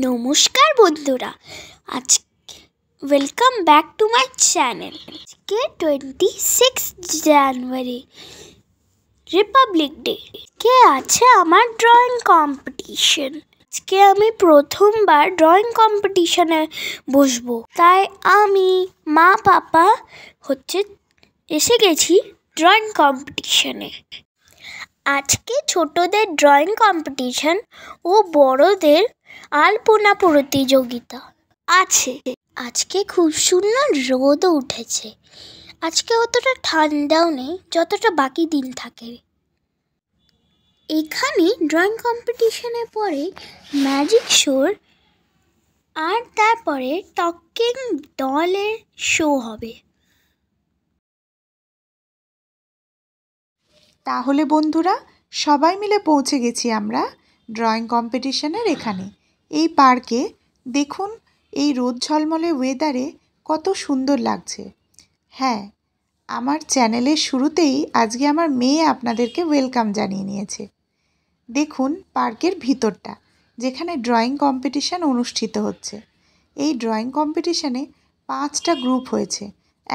নমস্কার বন্ধুরা, আজ welcome back to my channel. আজকে 26 জানুয়ারি রিপাবলিক ডে। কে আছে আমার ড্রয়িং কম্পিটিশন। আজকে আমি প্রথমবার ড্রয়িং কম্পিটিশনে বসবো, তাই আমি মা পাপা এসে গেছি ড্রয়িং কম্পিটিশনে। আজকে ছোটদের ড্রয়িং কম্পিটিশন ও বড়দের আলপনা প্রতিযোগিতা আছে। আজকে খুব সুন্দর রোদও উঠেছে। আজকে অতটা ঠান্ডাও নেই যতটা বাকি দিন থাকে। এখানে ড্রয়িং কম্পিটিশনের পরে ম্যাজিক শোর আর তারপরে টকিং ডলের শো হবে। তাহলে বন্ধুরা, সবাই মিলে পৌঁছে গেছি আমরা ড্রয়িং কম্পিটিশনের এখানে। এই পার্কে দেখুন, এই রোদ ঝলমলে ওয়েদারে কত সুন্দর লাগছে। হ্যাঁ, আমার চ্যানেলের শুরুতেই আজকে আমার মেয়ে আপনাদেরকে ওয়েলকাম জানিয়ে নিয়েছে। দেখুন পার্কের ভিতরটা, যেখানে ড্রয়িং কম্পিটিশান অনুষ্ঠিত হচ্ছে। এই ড্রয়িং কম্পিটিশানে 5টা গ্রুপ হয়েছে,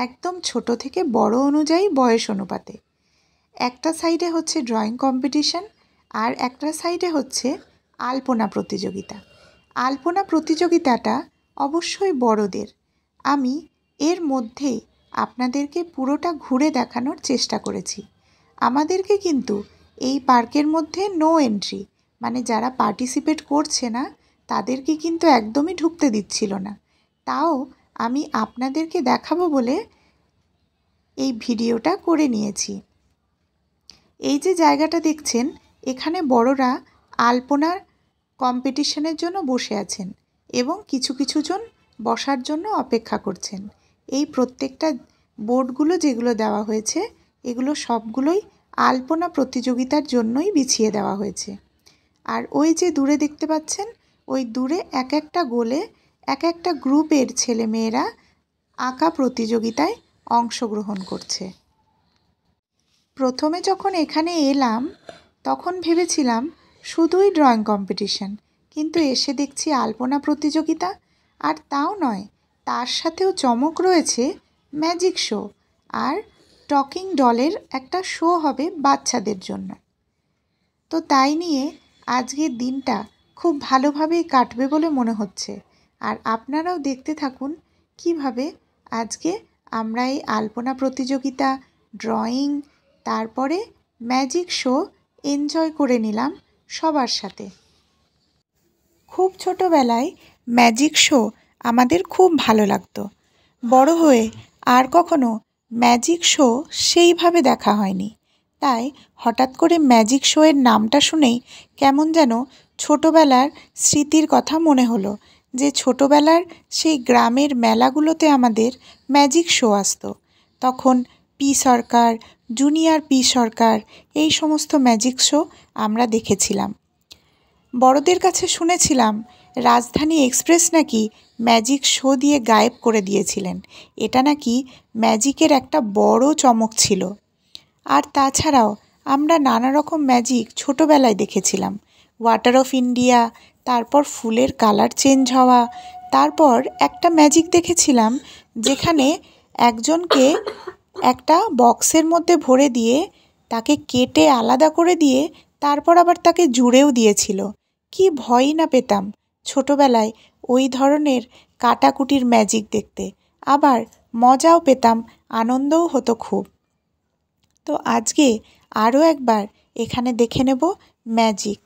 একদম ছোট থেকে বড় অনুযায়ী বয়স অনুপাতে। একটা সাইডে হচ্ছে ড্রয়িং কম্পিটিশান আর একটা সাইডে হচ্ছে আলপনা প্রতিযোগিতা। আলপনা প্রতিযোগিতাটা অবশ্যই বড়দের। আমি এর মধ্যেই আপনাদেরকে পুরোটা ঘুরে দেখানোর চেষ্টা করেছি। আমাদেরকে কিন্তু এই পার্কের মধ্যে নো এন্ট্রি, মানে যারা পার্টিসিপেট করছে না তাদেরকে কিন্তু একদমই ঢুকতে দিচ্ছিল না। তাও আমি আপনাদেরকে দেখাবো বলে এই ভিডিওটা করে নিয়েছি। এই যে জায়গাটা দেখছেন, এখানে বড়রা আলপনার কম্পিটিশনের জন্য বসে আছেন এবং কিছু জন বসার জন্য অপেক্ষা করছেন। এই প্রত্যেকটা বোর্ডগুলো যেগুলো দেওয়া হয়েছে, এগুলো সবগুলোই আলপনা প্রতিযোগিতার জন্যই বিছিয়ে দেওয়া হয়েছে। আর ওই যে দূরে দেখতে পাচ্ছেন, ওই দূরে এক একটা গোলে এক একটা গ্রুপের ছেলেমেয়েরা আঁকা প্রতিযোগিতায় অংশগ্রহণ করছে। প্রথমে যখন এখানে এলাম তখন ভেবেছিলাম শুধুই ড্রয়িং কম্পিটিশন, কিন্তু এসে দেখছি আলপনা প্রতিযোগিতা। আর তাও নয়, তার সাথেও চমক রয়েছে ম্যাজিক শো আর টকিং ডলের একটা শো হবে বাচ্চাদের জন্য। তো তাই নিয়ে আজকের দিনটা খুব ভালোভাবেই কাটবে বলে মনে হচ্ছে। আর আপনারাও দেখতে থাকুন কিভাবে আজকে আমরা এই আলপনা প্রতিযোগিতা, ড্রয়িং, তারপরে ম্যাজিক শো এনজয় করে নিলাম সবার সাথে। খুব ছোটোবেলায় ম্যাজিক শো আমাদের খুব ভালো লাগতো। বড় হয়ে আর কখনো ম্যাজিক শো সেইভাবে দেখা হয়নি। তাই হঠাৎ করে ম্যাজিক শোয়ের নামটা শুনেই কেমন যেন ছোটোবেলার স্মৃতির কথা মনে হলো, যে ছোটোবেলার সেই গ্রামের মেলাগুলোতে আমাদের ম্যাজিক শো আসতো। তখন পি সরকার, জুনিয়র পি সরকার, এই সমস্ত ম্যাজিক শো আমরা দেখেছিলাম। বড়দের কাছে শুনেছিলাম রাজধানী এক্সপ্রেস নাকি ম্যাজিক শো দিয়ে গায়েব করে দিয়েছিলেন। এটা নাকি ম্যাজিকের একটা বড় চমক ছিল। আর তাছাড়াও আমরা নানা রকম ম্যাজিক ছোটোবেলায় দেখেছিলাম। ওয়াটার অফ ইন্ডিয়া, তারপর ফুলের কালার চেঞ্জ হওয়া, তারপর একটা ম্যাজিক দেখেছিলাম যেখানে একজনকে একটা বক্সের মধ্যে ভরে দিয়ে তাকে কেটে আলাদা করে দিয়ে তারপর আবার তাকে জুড়েও দিয়েছিল। কি ভয়ই না পেতাম ছোটোবেলায় ওই ধরনের কাটাকুটির ম্যাজিক দেখতে। আবার মজাও পেতাম, আনন্দও হতো খুব। তো আজকে আরও একবার এখানে দেখে নেব ম্যাজিক।